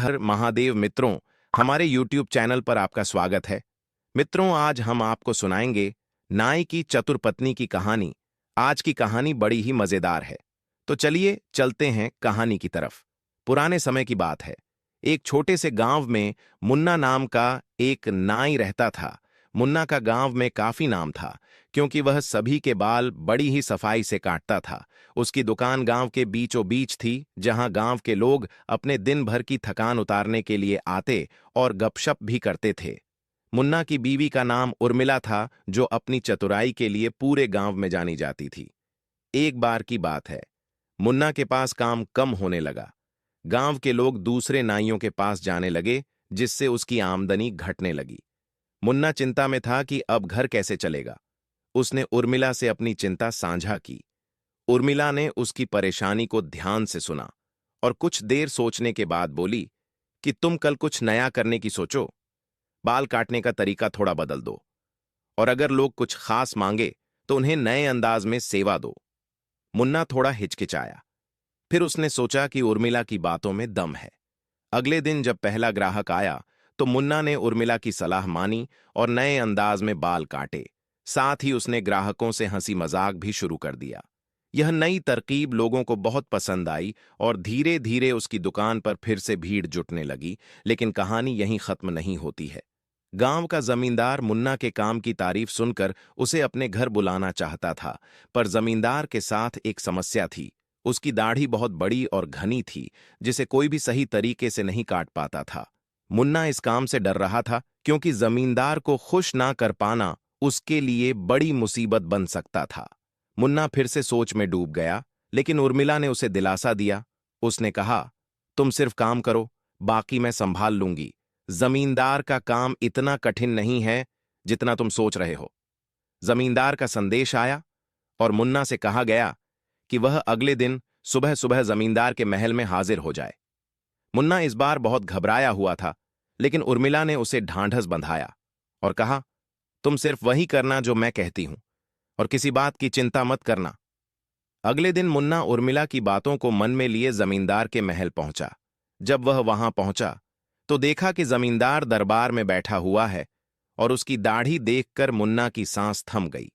हर महादेव मित्रों, हमारे YouTube channel पर आपका स्वागत है। मित्रों, आज हम आपको सुनाएंगे नाई की चतुर पत्नी की कहानी। आज की कहानी बड़ी ही मजेदार है। तो चलिए चलते हैं कहानी की तरफ। पुराने समय की बात है। एक छोटे से गांव में मुन्ना नाम का एक नाई रहता था। मुन्ना का गांव में काफी नाम था, क्योंकि वह सभी के बाल बड़ी ही सफाई से काटता था। उसकी दुकान गांव के बीचों बीच थी, जहां गांव के लोग अपने दिन भर की थकान उतारने के लिए आते और गपशप भी करते थे। मुन्ना की बीवी का नाम उर्मिला था, जो अपनी चतुराई के लिए पूरे गांव में जानी जाती थी। एक बार की बात है, मुन्ना के पास काम कम होने लगा। गांव के लोग दूसरे नाइयों के पास जाने लगे, जिससे उसकी आमदनी घटने लगी। मुन्ना चिंता में था कि अब घर कैसे चलेगा। उसने उर्मिला से अपनी चिंता साझा की। उर्मिला ने उसकी परेशानी को ध्यान से सुना और कुछ देर सोचने के बाद बोली कि तुम कल कुछ नया करने की सोचो। बाल काटने का तरीका थोड़ा बदल दो, और अगर लोग कुछ खास मांगे तो उन्हें नए अंदाज में सेवा दो। मुन्ना थोड़ा हिचकिचाया, फिर उसने सोचा कि उर्मिला की बातों में दम है। अगले दिन जब पहला ग्राहक आया, तो मुन्ना ने उर्मिला की सलाह मानी और नए अंदाज में बाल काटे। साथ ही उसने ग्राहकों से हंसी मजाक भी शुरू कर दिया। यह नई तरकीब लोगों को बहुत पसंद आई और धीरे धीरे उसकी दुकान पर फिर से भीड़ जुटने लगी। लेकिन कहानी यहीं खत्म नहीं होती है। गांव का जमींदार मुन्ना के काम की तारीफ सुनकर उसे अपने घर बुलाना चाहता था, पर जमींदार के साथ एक समस्या थी। उसकी दाढ़ी बहुत बड़ी और घनी थी, जिसे कोई भी सही तरीके से नहीं काट पाता था। मुन्ना इस काम से डर रहा था, क्योंकि जमींदार को खुश ना कर पाना उसके लिए बड़ी मुसीबत बन सकता था। मुन्ना फिर से सोच में डूब गया, लेकिन उर्मिला ने उसे दिलासा दिया। उसने कहा, तुम सिर्फ काम करो, बाकी मैं संभाल लूंगी। जमींदार का काम इतना कठिन नहीं है जितना तुम सोच रहे हो। जमींदार का संदेश आया और मुन्ना से कहा गया कि वह अगले दिन सुबह सुबह जमींदार के महल में हाजिर हो जाए। मुन्ना इस बार बहुत घबराया हुआ था, लेकिन उर्मिला ने उसे ढांढस बंधाया और कहा, तुम सिर्फ वही करना जो मैं कहती हूं, और किसी बात की चिंता मत करना। अगले दिन मुन्ना उर्मिला की बातों को मन में लिए जमींदार के महल पहुंचा। जब वह वहां पहुंचा, तो देखा कि जमींदार दरबार में बैठा हुआ है, और उसकी दाढ़ी देखकर मुन्ना की सांस थम गई।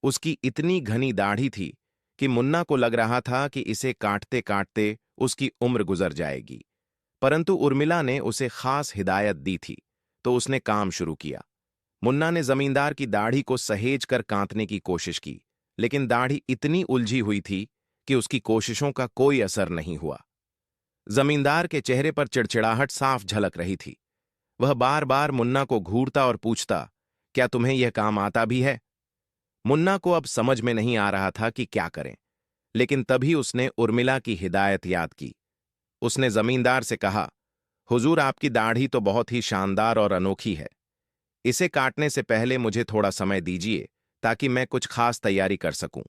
उसकी इतनी घनी दाढ़ी थी कि मुन्ना को लग रहा था कि इसे काटते काटते उसकी उम्र गुजर जाएगी। परंतु उर्मिला ने उसे खास हिदायत दी थी, तो उसने काम शुरू किया। मुन्ना ने जमींदार की दाढ़ी को सहेज कर काटने की कोशिश की, लेकिन दाढ़ी इतनी उलझी हुई थी कि उसकी कोशिशों का कोई असर नहीं हुआ। जमींदार के चेहरे पर चिड़चिड़ाहट साफ झलक रही थी। वह बार बार मुन्ना को घूरता और पूछता, क्या तुम्हें यह काम आता भी है? मुन्ना को अब समझ में नहीं आ रहा था कि क्या करें, लेकिन तभी उसने उर्मिला की हिदायत याद की। उसने जमींदार से कहा, हुजूर, आपकी दाढ़ी तो बहुत ही शानदार और अनोखी है। इसे काटने से पहले मुझे थोड़ा समय दीजिए, ताकि मैं कुछ खास तैयारी कर सकूं।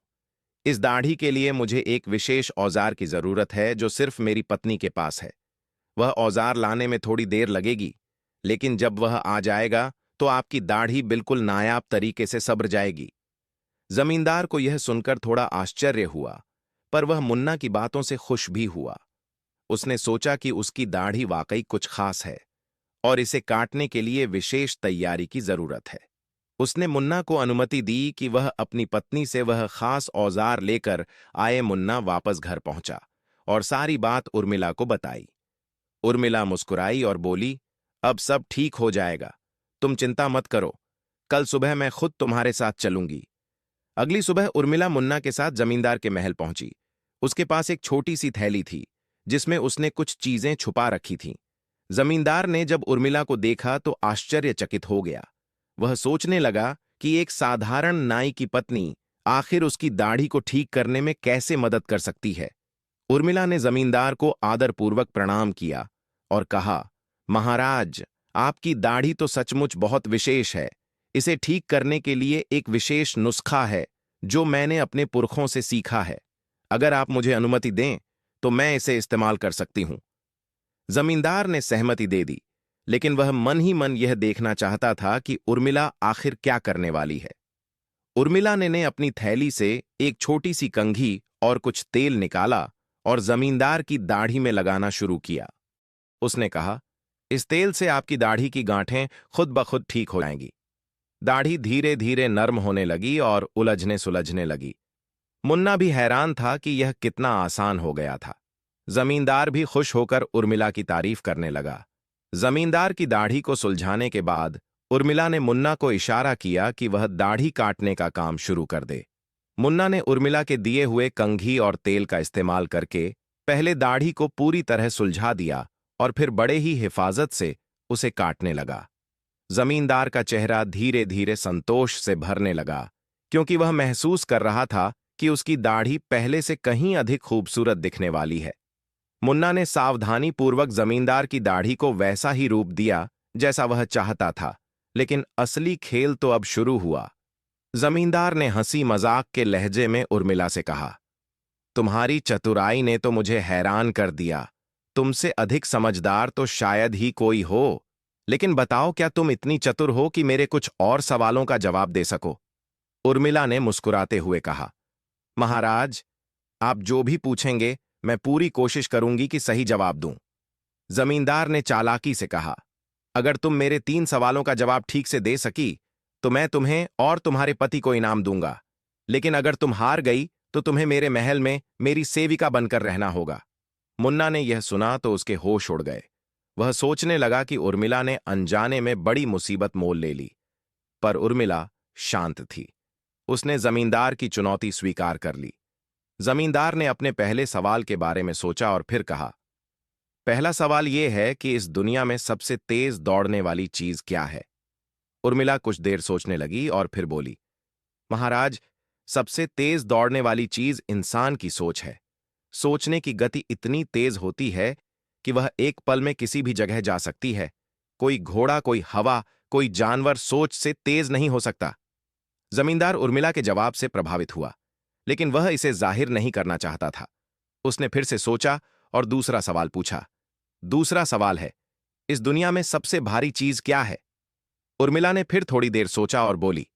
इस दाढ़ी के लिए मुझे एक विशेष औजार की जरूरत है, जो सिर्फ मेरी पत्नी के पास है। वह औजार लाने में थोड़ी देर लगेगी, लेकिन जब वह आ जाएगा तो आपकी दाढ़ी बिल्कुल नायाब तरीके से सब्र जाएगी। जमींदार को यह सुनकर थोड़ा आश्चर्य हुआ, पर वह मुन्ना की बातों से खुश भी हुआ। उसने सोचा कि उसकी दाढ़ी वाकई कुछ खास है और इसे काटने के लिए विशेष तैयारी की जरूरत है। उसने मुन्ना को अनुमति दी कि वह अपनी पत्नी से वह खास औजार लेकर आए। मुन्ना वापस घर पहुंचा और सारी बात उर्मिला को बताई। उर्मिला मुस्कुराई और बोली, अब सब ठीक हो जाएगा, तुम चिंता मत करो। कल सुबह मैं खुद तुम्हारे साथ चलूंगी। अगली सुबह उर्मिला मुन्ना के साथ जमींदार के महल पहुंची। उसके पास एक छोटी सी थैली थी, जिसमें उसने कुछ चीजें छुपा रखी थीं। जमींदार ने जब उर्मिला को देखा तो आश्चर्यचकित हो गया। वह सोचने लगा कि एक साधारण नाई की पत्नी आखिर उसकी दाढ़ी को ठीक करने में कैसे मदद कर सकती है। उर्मिला ने जमींदार को आदरपूर्वक प्रणाम किया और कहा, महाराज, आपकी दाढ़ी तो सचमुच बहुत विशेष है। इसे ठीक करने के लिए एक विशेष नुस्खा है, जो मैंने अपने पुरखों से सीखा है। अगर आप मुझे अनुमति दें तो मैं इसे इस्तेमाल कर सकती हूं। जमींदार ने सहमति दे दी, लेकिन वह मन ही मन यह देखना चाहता था कि उर्मिला आखिर क्या करने वाली है। उर्मिला ने अपनी थैली से एक छोटी सी कंघी और कुछ तेल निकाला और जमींदार की दाढ़ी में लगाना शुरू किया। उसने कहा, इस तेल से आपकी दाढ़ी की गांठें खुद ब खुद ठीक हो जाएंगी। दाढ़ी धीरे धीरे नर्म होने लगी और उलझने सुलझने लगी। मुन्ना भी हैरान था कि यह कितना आसान हो गया था। जमींदार भी खुश होकर उर्मिला की तारीफ करने लगा। जमींदार की दाढ़ी को सुलझाने के बाद उर्मिला ने मुन्ना को इशारा किया कि वह दाढ़ी काटने का काम शुरू कर दे। मुन्ना ने उर्मिला के दिए हुए कंघी और तेल का इस्तेमाल करके पहले दाढ़ी को पूरी तरह सुलझा दिया और फिर बड़े ही हिफाजत से उसे काटने लगा। जमींदार का चेहरा धीरे धीरे संतोष से भरने लगा, क्योंकि वह महसूस कर रहा था कि उसकी दाढ़ी पहले से कहीं अधिक खूबसूरत दिखने वाली है। मुन्ना ने सावधानीपूर्वक जमींदार की दाढ़ी को वैसा ही रूप दिया जैसा वह चाहता था, लेकिन असली खेल तो अब शुरू हुआ। जमींदार ने हंसी मजाक के लहजे में उर्मिला से कहा, तुम्हारी चतुराई ने तो मुझे हैरान कर दिया। तुमसे अधिक समझदार तो शायद ही कोई हो। लेकिन बताओ, क्या तुम इतनी चतुर हो कि मेरे कुछ और सवालों का जवाब दे सको? उर्मिला ने मुस्कुराते हुए कहा, महाराज, आप जो भी पूछेंगे मैं पूरी कोशिश करूंगी कि सही जवाब दूं। जमींदार ने चालाकी से कहा, अगर तुम मेरे 3 सवालों का जवाब ठीक से दे सकी तो मैं तुम्हें और तुम्हारे पति को इनाम दूंगा, लेकिन अगर तुम हार गई तो तुम्हें मेरे महल में मेरी सेविका बनकर रहना होगा। मुन्ना ने यह सुना तो उसके होश उड़ गए। वह सोचने लगा कि उर्मिला ने अनजाने में बड़ी मुसीबत मोल ले ली, पर उर्मिला शांत थी। उसने जमींदार की चुनौती स्वीकार कर ली। जमींदार ने अपने पहले सवाल के बारे में सोचा और फिर कहा, पहला सवाल यह है कि इस दुनिया में सबसे तेज दौड़ने वाली चीज क्या है? उर्मिला कुछ देर सोचने लगी और फिर बोली, महाराज, सबसे तेज दौड़ने वाली चीज इंसान की सोच है। सोचने की गति इतनी तेज होती है कि वह एक पल में किसी भी जगह जा सकती है। कोई घोड़ा, कोई हवा, कोई जानवर सोच से तेज नहीं हो सकता। जमींदार उर्मिला के जवाब से प्रभावित हुआ, लेकिन वह इसे जाहिर नहीं करना चाहता था। उसने फिर से सोचा और दूसरा सवाल पूछा। दूसरा सवाल है, इस दुनिया में सबसे भारी चीज क्या है? उर्मिला ने फिर थोड़ी देर सोचा और बोली,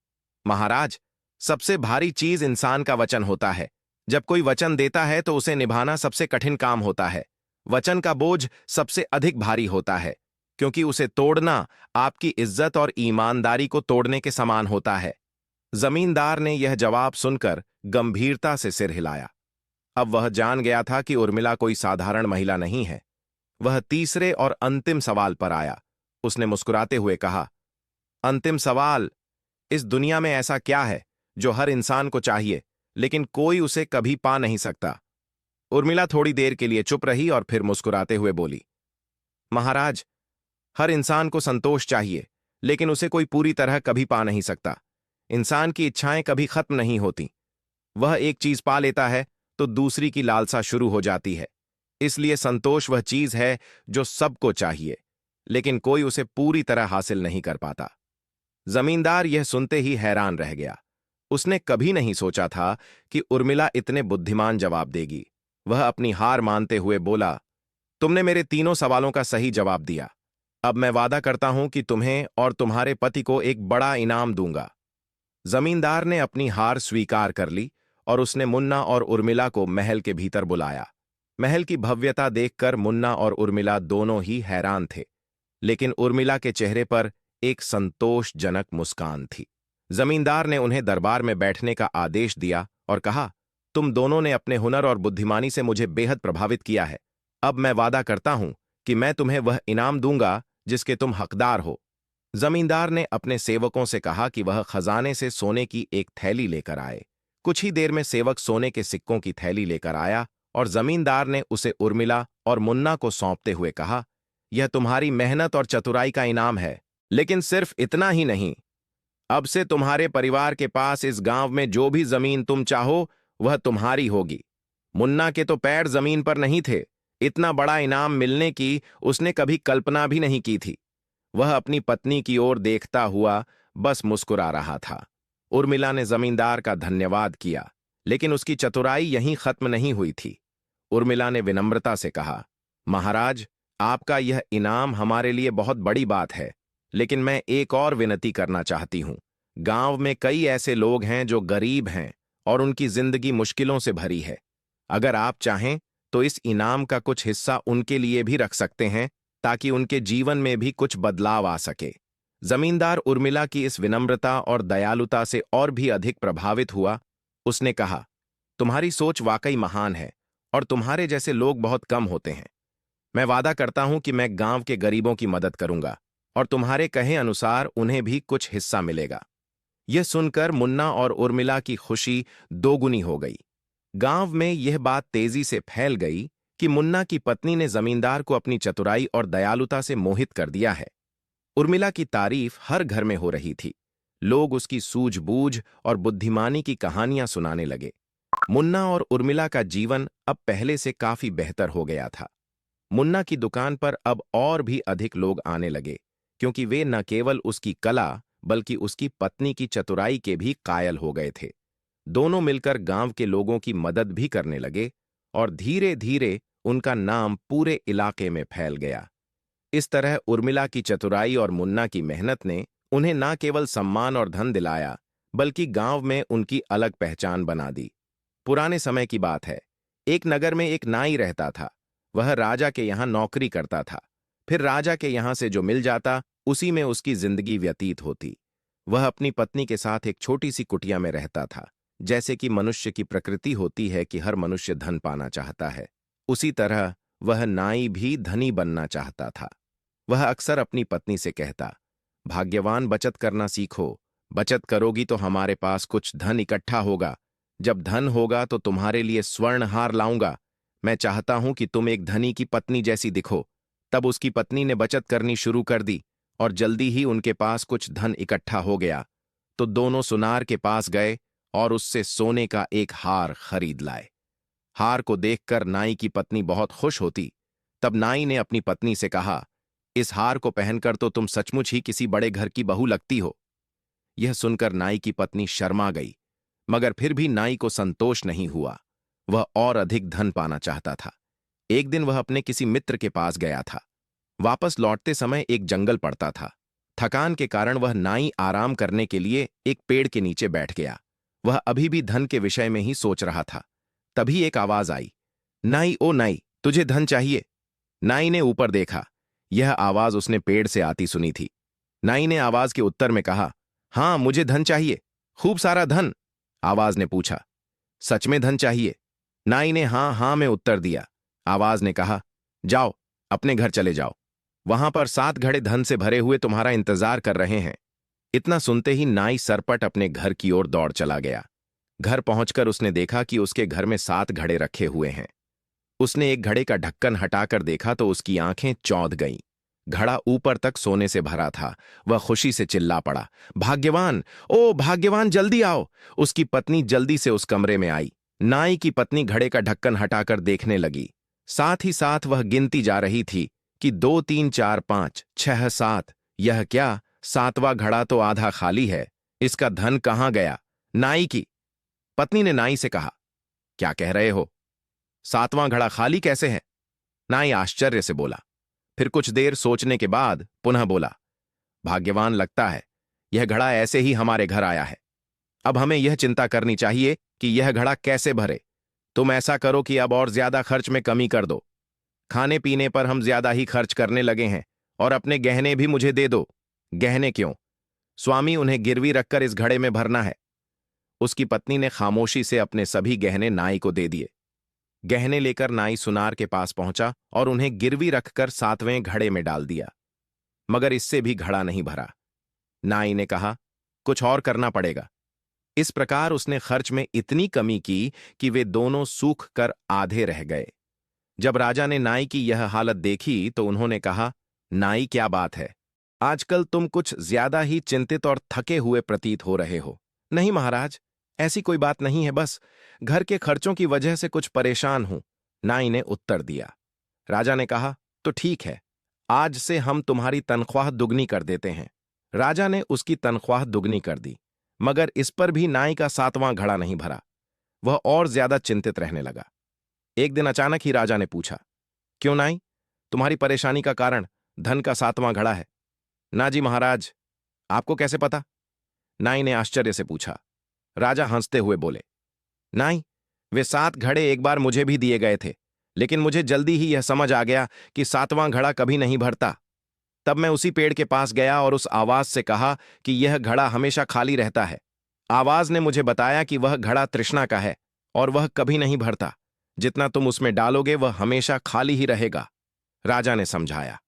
महाराज, सबसे भारी चीज इंसान का वचन होता है। जब कोई वचन देता है तो उसे निभाना सबसे कठिन काम होता है। वचन का बोझ सबसे अधिक भारी होता है, क्योंकि उसे तोड़ना आपकी इज्जत और ईमानदारी को तोड़ने के समान होता है। जमींदार ने यह जवाब सुनकर गंभीरता से सिर हिलाया। अब वह जान गया था कि उर्मिला कोई साधारण महिला नहीं है। वह तीसरे और अंतिम सवाल पर आया। उसने मुस्कुराते हुए कहा, अंतिम सवाल, इस दुनिया में ऐसा क्या है जो हर इंसान को चाहिए लेकिन कोई उसे कभी पा नहीं सकता? उर्मिला थोड़ी देर के लिए चुप रही और फिर मुस्कुराते हुए बोली, महाराज, हर इंसान को संतोष चाहिए, लेकिन उसे कोई पूरी तरह कभी पा नहीं सकता। इंसान की इच्छाएं कभी खत्म नहीं होती। वह एक चीज पा लेता है तो दूसरी की लालसा शुरू हो जाती है। इसलिए संतोष वह चीज है जो सबको चाहिए, लेकिन कोई उसे पूरी तरह हासिल नहीं कर पाता। जमींदार यह सुनते ही हैरान रह गया। उसने कभी नहीं सोचा था कि उर्मिला इतने बुद्धिमान जवाब देगी। वह अपनी हार मानते हुए बोला, तुमने मेरे तीनों सवालों का सही जवाब दिया। अब मैं वादा करता हूं कि तुम्हें और तुम्हारे पति को एक बड़ा इनाम दूंगा। जमींदार ने अपनी हार स्वीकार कर ली और उसने मुन्ना और उर्मिला को महल के भीतर बुलाया। महल की भव्यता देखकर मुन्ना और उर्मिला दोनों ही हैरान थे, लेकिन उर्मिला के चेहरे पर एक संतोषजनक मुस्कान थी। जमींदार ने उन्हें दरबार में बैठने का आदेश दिया और कहा, तुम दोनों ने अपने हुनर और बुद्धिमानी से मुझे बेहद प्रभावित किया है। अब मैं वादा करता हूं कि मैं तुम्हें वह इनाम दूंगा जिसके तुम हकदार हो। जमींदार ने अपने सेवकों से कहा कि वह खजाने से सोने की एक थैली लेकर आए। कुछ ही देर में सेवक सोने के सिक्कों की थैली लेकर आया और जमींदार ने उसे उर्मिला और मुन्ना को सौंपते हुए कहा, यह तुम्हारी मेहनत और चतुराई का इनाम है। लेकिन सिर्फ इतना ही नहीं, अब से तुम्हारे परिवार के पास इस गांव में जो भी जमीन तुम चाहो वह तुम्हारी होगी। मुन्ना के तो पैर जमीन पर नहीं थे। इतना बड़ा इनाम मिलने की उसने कभी कल्पना भी नहीं की थी। वह अपनी पत्नी की ओर देखता हुआ बस मुस्कुरा रहा था। उर्मिला ने जमींदार का धन्यवाद किया, लेकिन उसकी चतुराई यहीं खत्म नहीं हुई थी। उर्मिला ने विनम्रता से कहा, महाराज, आपका यह इनाम हमारे लिए बहुत बड़ी बात है, लेकिन मैं एक और विनती करना चाहती हूं। गांव में कई ऐसे लोग हैं जो गरीब हैं और उनकी जिंदगी मुश्किलों से भरी है। अगर आप चाहें तो इस इनाम का कुछ हिस्सा उनके लिए भी रख सकते हैं। ताकि उनके जीवन में भी कुछ बदलाव आ सके। जमींदार उर्मिला की इस विनम्रता और दयालुता से और भी अधिक प्रभावित हुआ। उसने कहा, तुम्हारी सोच वाकई महान है और तुम्हारे जैसे लोग बहुत कम होते हैं। मैं वादा करता हूं कि मैं गांव के गरीबों की मदद करूंगा और तुम्हारे कहे अनुसार उन्हें भी कुछ हिस्सा मिलेगा। यह सुनकर मुन्ना और उर्मिला की खुशी दोगुनी हो गई। गांव में यह बात तेजी से फैल गई कि मुन्ना की पत्नी ने जमींदार को अपनी चतुराई और दयालुता से मोहित कर दिया है। उर्मिला की तारीफ हर घर में हो रही थी। लोग उसकी सूझबूझ और बुद्धिमानी की कहानियां सुनाने लगे। मुन्ना और उर्मिला का जीवन अब पहले से काफी बेहतर हो गया था। मुन्ना की दुकान पर अब और भी अधिक लोग आने लगे, क्योंकि वे न केवल उसकी कला बल्कि उसकी पत्नी की चतुराई के भी कायल हो गए थे। दोनों मिलकर गांव के लोगों की मदद भी करने लगे और धीरे धीरे उनका नाम पूरे इलाके में फैल गया। इस तरह उर्मिला की चतुराई और मुन्ना की मेहनत ने उन्हें न केवल सम्मान और धन दिलाया, बल्कि गांव में उनकी अलग पहचान बना दी। पुराने समय की बात है। एक नगर में एक नाई रहता था। वह राजा के यहाँ नौकरी करता था। फिर राजा के यहाँ से जो मिल जाता, उसी में उसकी जिंदगी व्यतीत होती। वह अपनी पत्नी के साथ एक छोटी सी कुटिया में रहता था। जैसे कि मनुष्य की प्रकृति होती है कि हर मनुष्य धन पाना चाहता है, उसी तरह वह नाई भी धनी बनना चाहता था। वह अक्सर अपनी पत्नी से कहता, भाग्यवान, बचत करना सीखो। बचत करोगी तो हमारे पास कुछ धन इकट्ठा होगा। जब धन होगा तो तुम्हारे लिए स्वर्ण हार लाऊंगा। मैं चाहता हूं कि तुम एक धनी की पत्नी जैसी दिखो। तब उसकी पत्नी ने बचत करनी शुरू कर दी और जल्दी ही उनके पास कुछ धन इकट्ठा हो गया। तो दोनों सुनार के पास गए और उससे सोने का एक हार खरीद लाए। हार को देखकर नाई की पत्नी बहुत खुश होती। तब नाई ने अपनी पत्नी से कहा, इस हार को पहनकर तो तुम सचमुच ही किसी बड़े घर की बहू लगती हो। यह सुनकर नाई की पत्नी शर्मा गई, मगर फिर भी नाई को संतोष नहीं हुआ। वह और अधिक धन पाना चाहता था। एक दिन वह अपने किसी मित्र के पास गया था। वापस लौटते समय एक जंगल पड़ता था। थकान के कारण वह नाई आराम करने के लिए एक पेड़ के नीचे बैठ गया। वह अभी भी धन के विषय में ही सोच रहा था। तभी एक आवाज आई, नाई, ओ नाई, तुझे धन चाहिए? नाई ने ऊपर देखा। यह आवाज उसने पेड़ से आती सुनी थी। नाई ने आवाज के उत्तर में कहा, हाँ, मुझे धन चाहिए, खूब सारा धन। आवाज ने पूछा, सच में धन चाहिए? नाई ने हाँ हाँ में उत्तर दिया। आवाज ने कहा, जाओ, अपने घर चले जाओ। वहां पर 7 घड़े धन से भरे हुए तुम्हारा इंतजार कर रहे हैं। इतना सुनते ही नाई सरपट अपने घर की ओर दौड़ चला गया। घर पहुंचकर उसने देखा कि उसके घर में 7 घड़े रखे हुए हैं। उसने एक घड़े का ढक्कन हटाकर देखा तो उसकी आंखें चौंध गईं। घड़ा ऊपर तक सोने से भरा था। वह खुशी से चिल्ला पड़ा, भाग्यवान, ओ भाग्यवान, जल्दी आओ। उसकी पत्नी जल्दी से उस कमरे में आई। नाई की पत्नी घड़े का ढक्कन हटाकर देखने लगी। साथ ही साथ वह गिनती जा रही थी कि 2 3 4 5 6 7। यह क्या, 7वां घड़ा तो आधा खाली है। इसका धन कहाँ गया? नाई की पत्नी ने नाई से कहा, क्या कह रहे हो? 7वां घड़ा खाली कैसे है? नाई आश्चर्य से बोला। फिर कुछ देर सोचने के बाद पुनः बोला, भाग्यवान, लगता है यह घड़ा ऐसे ही हमारे घर आया है। अब हमें यह चिंता करनी चाहिए कि यह घड़ा कैसे भरे। तुम ऐसा करो कि अब और ज्यादा खर्च में कमी कर दो। खाने पीने पर हम ज्यादा ही खर्च करने लगे हैं और अपने गहने भी मुझे दे दो। गहने क्यों? स्वामी, उन्हें गिरवी रखकर इस घड़े में भरना है। उसकी पत्नी ने खामोशी से अपने सभी गहने नाई को दे दिए। गहने लेकर नाई सुनार के पास पहुंचा और उन्हें गिरवी रखकर 7वें घड़े में डाल दिया। मगर इससे भी घड़ा नहीं भरा। नाई ने कहा, कुछ और करना पड़ेगा। इस प्रकार उसने खर्च में इतनी कमी की कि वे दोनों सूख कर आधे रह गए। जब राजा ने नाई की यह हालत देखी तो उन्होंने कहा, नाई, क्या बात है? आजकल तुम कुछ ज्यादा ही चिंतित और थके हुए प्रतीत हो रहे हो। नहीं महाराज, ऐसी कोई बात नहीं है, बस घर के खर्चों की वजह से कुछ परेशान हूं, नाई ने उत्तर दिया। राजा ने कहा, तो ठीक है, आज से हम तुम्हारी तनख्वाह दुगनी कर देते हैं। राजा ने उसकी तनख्वाह दुगनी कर दी, मगर इस पर भी नाई का 7वां घड़ा नहीं भरा। वह और ज्यादा चिंतित रहने लगा। एक दिन अचानक ही राजा ने पूछा, क्यों नाई, तुम्हारी परेशानी का कारण धन का 7वां घड़ा है? ना जी महाराज, आपको कैसे पता? नाई ने आश्चर्य से पूछा। राजा हंसते हुए बोले, नाई, वे 7 घड़े एक बार मुझे भी दिए गए थे, लेकिन मुझे जल्दी ही यह समझ आ गया कि सातवां घड़ा कभी नहीं भरता। तब मैं उसी पेड़ के पास गया और उस आवाज से कहा कि यह घड़ा हमेशा खाली रहता है। आवाज ने मुझे बताया कि वह घड़ा तृष्णा का है और वह कभी नहीं भरता। जितना तुम उसमें डालोगे वह हमेशा खाली ही रहेगा। राजा ने समझाया,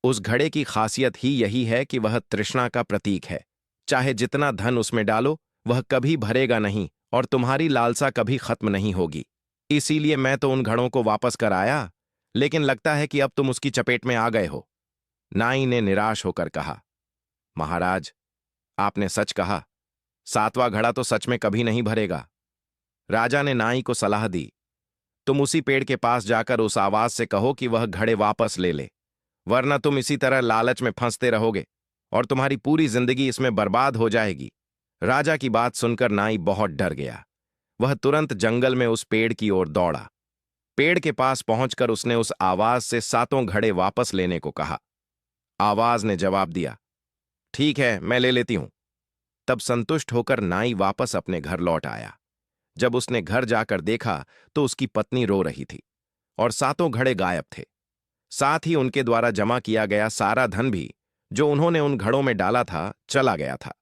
उस घड़े की खासियत ही यही है कि वह तृष्णा का प्रतीक है। चाहे जितना धन उसमें डालो वह कभी भरेगा नहीं और तुम्हारी लालसा कभी खत्म नहीं होगी। इसीलिए मैं तो उन घड़ों को वापस कर आया, लेकिन लगता है कि अब तुम उसकी चपेट में आ गए हो। नाई ने निराश होकर कहा, महाराज, आपने सच कहा। सातवां घड़ा तो सच में कभी नहीं भरेगा। राजा ने नाई को सलाह दी, तुम उसी पेड़ के पास जाकर उस आवाज से कहो कि वह घड़े वापस ले ले, वरना तुम इसी तरह लालच में फंसते रहोगे और तुम्हारी पूरी जिंदगी इसमें बर्बाद हो जाएगी। राजा की बात सुनकर नाई बहुत डर गया। वह तुरंत जंगल में उस पेड़ की ओर दौड़ा। पेड़ के पास पहुंचकर उसने उस आवाज से सातों घड़े वापस लेने को कहा। आवाज ने जवाब दिया, ठीक है, मैं ले लेती हूं। तब संतुष्ट होकर नाई वापस अपने घर लौट आया। जब उसने घर जाकर देखा तो उसकी पत्नी रो रही थी और सातों घड़े गायब थे। साथ ही उनके द्वारा जमा किया गया सारा धन भी, जो उन्होंने उन घड़ों में डाला था, चला गया था।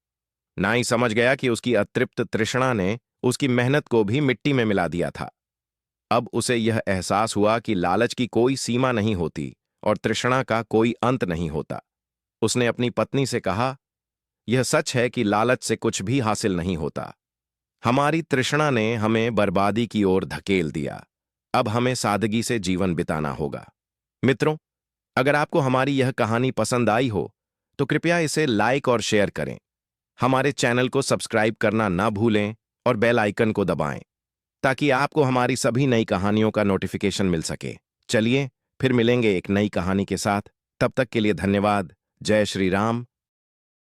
नाई समझ गया कि उसकी अतृप्त तृष्णा ने उसकी मेहनत को भी मिट्टी में मिला दिया था। अब उसे यह एहसास हुआ कि लालच की कोई सीमा नहीं होती और तृष्णा का कोई अंत नहीं होता। उसने अपनी पत्नी से कहा, यह सच है कि लालच से कुछ भी हासिल नहीं होता। हमारी तृष्णा ने हमें बर्बादी की ओर धकेल दिया। अब हमें सादगी से जीवन बिताना होगा। मित्रों, अगर आपको हमारी यह कहानी पसंद आई हो तो कृपया इसे लाइक और शेयर करें। हमारे चैनल को सब्सक्राइब करना ना भूलें और बेल आइकन को दबाएं ताकि आपको हमारी सभी नई कहानियों का नोटिफिकेशन मिल सके। चलिए फिर मिलेंगे एक नई कहानी के साथ। तब तक के लिए धन्यवाद। जय श्री राम।